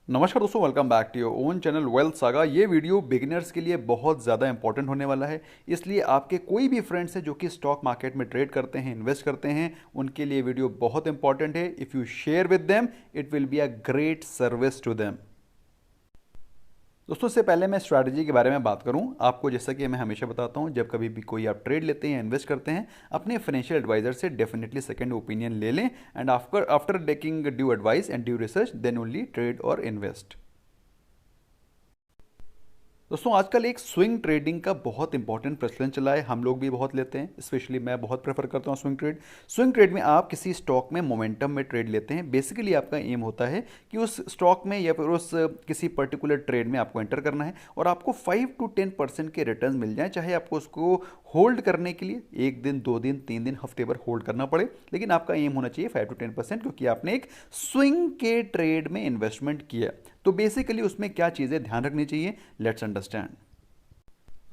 नमस्कार दोस्तों, welcome back to your own channel wealth saga. ये वीडियो बिगिनर्स के लिए बहुत ज़्यादा इंपॉर्टेंट होने वाला है। इसलिए आपके कोई भी फ्रेंड्स हैं जो कि स्टॉक मार्केट में ट्रेड करते हैं, इन्वेस्ट करते हैं, उनके लिए वीडियो बहुत इंपॉर्टेंट है। If you share with them it will be a great service to them. दोस्तों, इससे पहले मैं स्ट्रैटेजी के बारे में बात करूं आपको, जैसा कि मैं हमेशा बताता हूं, जब कभी भी कोई आप ट्रेड लेते हैं, इन्वेस्ट करते हैं, अपने फाइनेंशियल एडवाइजर से डेफिनेटली सेकंड ओपिनियन ले लें। And after after taking due advice and due research then only trade और इन्वेस्ट। दोस्तों, आजकल एक स्विंग ट्रेडिंग का बहुत इंपॉर्टेंट प्रचलन चला है। हम लोग भी बहुत लेते हैं, स्पेशली मैं बहुत प्रेफर करता हूँ स्विंग ट्रेड। स्विंग ट्रेड में आप किसी स्टॉक में मोमेंटम में ट्रेड लेते हैं। बेसिकली आपका एम होता है कि उस स्टॉक में या फिर उस किसी पर्टिकुलर ट्रेड में आपको एंटर करना है और आपको 5 to 10% के रिटर्न मिल जाए, चाहे आपको उसको होल्ड करने के लिए 1 दिन, 2 दिन, 3 दिन, हफ्ते भर होल्ड करना पड़े, लेकिन आपका एम होना चाहिए 5 to 10%, क्योंकि आपने एक स्विंग के ट्रेड में इन्वेस्टमेंट किया। तो बेसिकली उसमें क्या चीज़ें ध्यान रखनी चाहिए, लेट्स अंडरस्टैंड।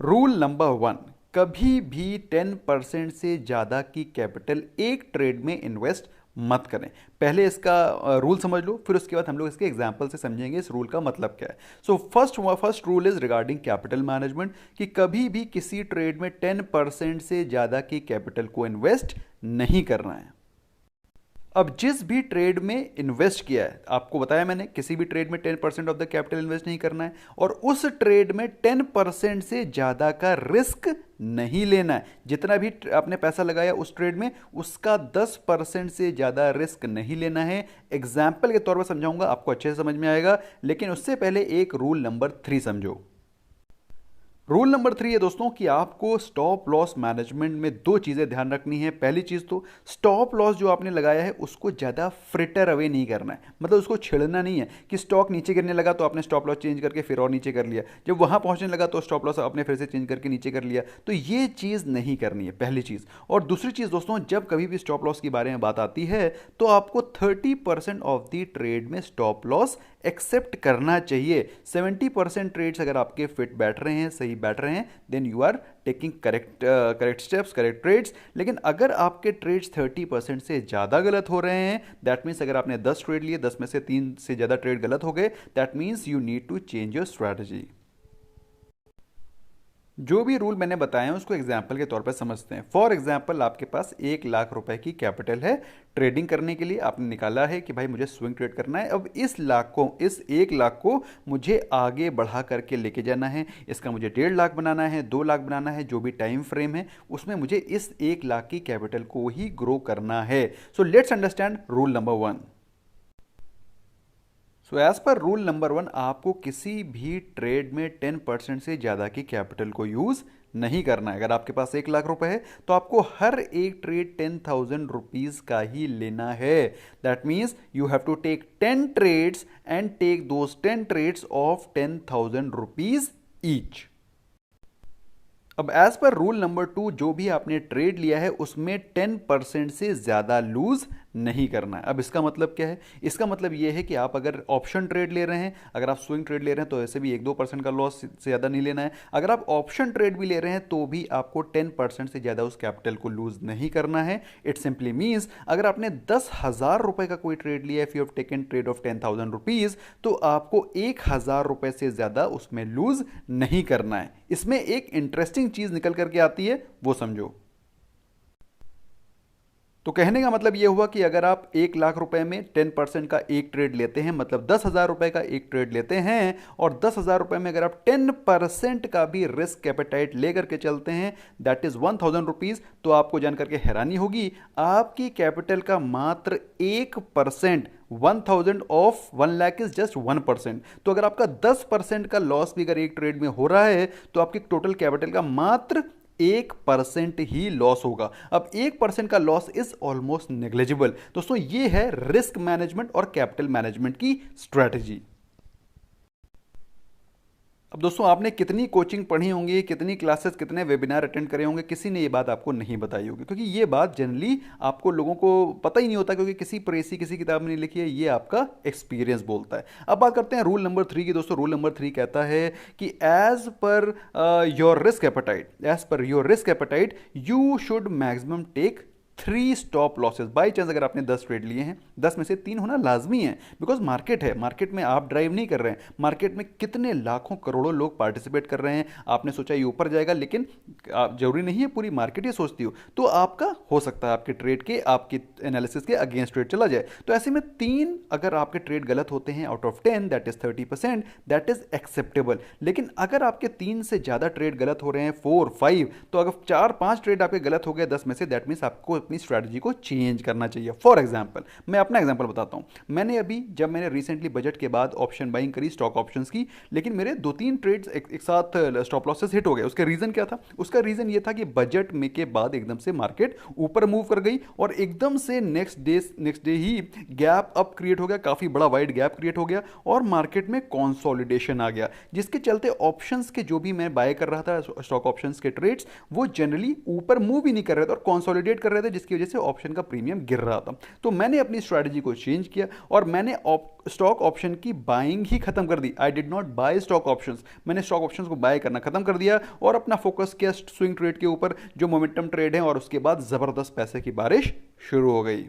रूल नंबर 1, कभी भी 10% से ज़्यादा की कैपिटल एक ट्रेड में इन्वेस्ट मत करें। पहले इसका रूल समझ लो, फिर उसके बाद हम लोग इसके एग्जाम्पल से समझेंगे इस रूल का मतलब क्या है। So first rule is regarding capital management, कि कभी भी किसी ट्रेड में 10% से ज़्यादा की कैपिटल को इन्वेस्ट नहीं करना है। अब जिस भी ट्रेड में इन्वेस्ट किया है, आपको बताया मैंने, किसी भी ट्रेड में 10% ऑफ द कैपिटल इन्वेस्ट नहीं करना है, और उस ट्रेड में 10% से ज़्यादा का रिस्क नहीं लेना है। जितना भी आपने पैसा लगाया उस ट्रेड में, उसका 10% से ज़्यादा रिस्क नहीं लेना है। एग्जाम्पल के तौर पर समझाऊंगा, आपको अच्छे से समझ में आएगा, लेकिन उससे पहले एक रूल नंबर 3 समझो। रूल नंबर 3 है दोस्तों कि आपको स्टॉप लॉस मैनेजमेंट में दो चीज़ें ध्यान रखनी है। पहली चीज़ तो स्टॉप लॉस जो आपने लगाया है उसको ज़्यादा फ्रिटर अवे नहीं करना है, मतलब उसको छेड़ना नहीं है कि स्टॉक नीचे गिरने लगा तो आपने स्टॉप लॉस चेंज करके फिर और नीचे कर लिया, जब वहाँ पहुँचने लगा तो स्टॉप लॉस आपने फिर से चेंज करके नीचे कर लिया। तो ये चीज़ नहीं करनी है, पहली चीज़। और दूसरी चीज़ दोस्तों, जब कभी भी स्टॉप लॉस के बारे में बात आती है तो आपको 30% ऑफ द ट्रेड में स्टॉप लॉस एक्सेप्ट करना चाहिए। 70% ट्रेड्स अगर आपके फिट बैठ रहे हैं, सही बैठ रहे हैं, then you are taking correct steps, correct trades. लेकिन अगर आपके ट्रेड्स 30% से ज़्यादा गलत हो रहे हैं, दैट मीन्स अगर आपने 10 ट्रेड लिए, 10 में से 3 से ज़्यादा ट्रेड गलत हो गए, that means you need to change your strategy. जो भी रूल मैंने बताए हैं उसको एग्जाम्पल के तौर पर समझते हैं। फॉर एग्जाम्पल, आपके पास 1 लाख रुपए की कैपिटल है, ट्रेडिंग करने के लिए आपने निकाला है कि भाई मुझे स्विंग ट्रेड करना है। अब इस 1 लाख को मुझे आगे बढ़ा करके लेके जाना है। इसका मुझे 1.5 लाख बनाना है, 2 लाख बनाना है, जो भी टाइम फ्रेम है उसमें मुझे इस 1 लाख की कैपिटल को ही ग्रो करना है। So let's understand rule number 1। So as per rule number 1, आपको किसी भी ट्रेड में 10% से ज़्यादा की कैपिटल को यूज़ नहीं करना है। अगर आपके पास 1 लाख रुपए है तो आपको हर एक ट्रेड 10,000 रुपीज़ का ही लेना है। That means you have to take 10 trades and take those 10 trades of 10,000 rupees each. अब एज पर रूल नंबर 2, जो भी आपने ट्रेड लिया है उसमें 10% से ज़्यादा लूज नहीं करना है। अब इसका मतलब क्या है? इसका मतलब यह है कि आप अगर ऑप्शन ट्रेड ले रहे हैं, अगर आप स्विंग ट्रेड ले रहे हैं तो ऐसे भी 1-2% का लॉस से ज़्यादा नहीं लेना है। अगर आप ऑप्शन ट्रेड भी ले रहे हैं तो भी आपको 10% से ज़्यादा उस कैपिटल को लूज नहीं करना है। इट सिंपली मीन्स अगर आपने 10,000 रुपए का कोई ट्रेड लिया, if you have taken trade off 10,000 rupees, तो आपको 1,000 रुपए से ज़्यादा उसमें लूज नहीं करना है। इसमें एक इंटरेस्टिंग चीज़ निकल करके आती है, वो समझो। तो कहने का मतलब यह हुआ कि अगर आप 1 लाख रुपए में 10% का एक ट्रेड लेते हैं, मतलब 10,000 रुपए का एक ट्रेड लेते हैं, और 10,000 रुपए में अगर आप 10% का भी रिस्क कैपिटाइट लेकर के चलते हैं, दैट इज 1,000 रुपीज, तो आपको जानकर के हैरानी होगी, आपकी कैपिटल का मात्र 1%, 1,000 ऑफ 1 लाख इज जस्ट 1%। तो अगर आपका 10% का लॉस भी अगर एक ट्रेड में हो रहा है तो आपकी टोटल कैपिटल का मात्र 1% ही लॉस होगा। अब 1% का लॉस इज ऑलमोस्ट नेग्लिजिबल। दोस्तों, ये है रिस्क मैनेजमेंट और कैपिटल मैनेजमेंट की स्ट्रेटजी। अब दोस्तों, आपने कितनी कोचिंग पढ़ी होंगी, कितनी क्लासेस, कितने वेबिनार अटेंड करे होंगे, किसी ने ये बात आपको नहीं बताई होगी, क्योंकि ये बात जनरली आपको लोगों को पता ही नहीं होता, क्योंकि किसी प्रेसी किसी किताब में नहीं लिखी है, ये आपका एक्सपीरियंस बोलता है। अब बात करते हैं रूल नंबर 3 की। दोस्तों, रूल नंबर 3 कहता है कि as per your risk appetite, as per your risk appetite, you should maximum take 3 stop losses. By chance अगर आपने 10 ट्रेड लिए हैं, 10 में से 3 होना लाजमी है, बिकॉज मार्केट है, मार्केट में आप ड्राइव नहीं कर रहे हैं, मार्केट में कितने लाखों करोड़ों लोग पार्टिसिपेट कर रहे हैं। आपने सोचा ये ऊपर जाएगा, लेकिन जरूरी नहीं है पूरी मार्केट ये सोचती हो, तो आपका हो सकता है आपके ट्रेड के, आपके एनालिसिस के अगेंस्ट ट्रेड चला जाए। तो ऐसे में 3 अगर आपके ट्रेड गलत होते हैं out of 10, that is 30%, that is acceptable. लेकिन अगर आपके 3 से ज्यादा ट्रेड गलत हो रहे हैं, 4, 5, तो अगर 4-5 ट्रेड आपके गलत हो गए 10 में से, दैट मीन्स आपको अपनी स्ट्रैटेजी को चेंज करना चाहिए। फॉर एग्जाम्पल, मैं अपना एग्जाम्पल बताता हूं। मैंने अभी, जब मैंने रिसेंटली बजट के बाद ऑप्शन बाइंग करी स्टॉक ऑप्शंस की, लेकिन मेरे 2-3 ट्रेड्स एक साथ स्टॉप लॉसेस हिट हो गए। उसका रीजन क्या था? उसका रीजन ये था कि बजट में के बाद एकदम से मार्केट ऊपर मूव कर गई और एकदम से नेक्स्ट डे ही गैप अप क्रिएट हो गया, काफी बड़ा वाइड गैप क्रिएट हो गया और मार्केट में कंसोलिडेशन आ गया, जिसके चलते ऑप्शंस के जो भी मैं बाय कर रहा था, स्टॉक ऑप्शंस के ट्रेड्स, वो जनरली ऊपर मूव ही नहीं कर रहे थे और कंसोलिडेट कर रहे थे, जिसकी वजह से ऑप्शन का प्रीमियम गिर रहा था। तो मैंने अपनी स्ट्रैटेजी को चेंज किया और मैंने स्टॉक ऑप्शन की बाइंग ही खत्म कर दी। I did not buy stock options, मैंने स्टॉक ऑप्शंस को बाय करना खत्म कर दिया और अपना फोकस किया स्विंग ट्रेड के ऊपर, जो मोमेंटम ट्रेड है, और उसके बाद जबरदस्त पैसे की बारिश शुरू हो गई।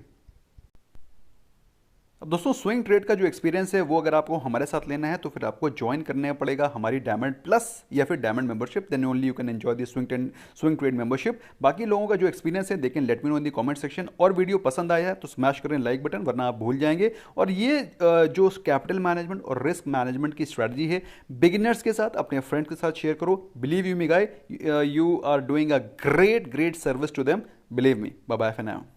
अब दोस्तों, स्विंग ट्रेड का जो एक्सपीरियंस है वो अगर आपको हमारे साथ लेना है तो फिर आपको ज्वाइन करने पड़ेगा हमारी डायमंड प्लस या फिर diamond membership, then only you can enjoy the swing trade membership. बाकी लोगों का जो एक्सपीरियंस है देखें, let me know in the comment section. और वीडियो पसंद आया है तो स्मैश करें लाइक बटन, वरना आप भूल जाएंगे। और ये जो कैपिटल मैनेजमेंट और रिस्क मैनेजमेंट की स्ट्रैटेजी है, बिगिनर्स के साथ, अपने फ्रेंड्स के साथ शेयर करो। Believe you me guy, you are doing a great service to them, believe me. Bye bye for now.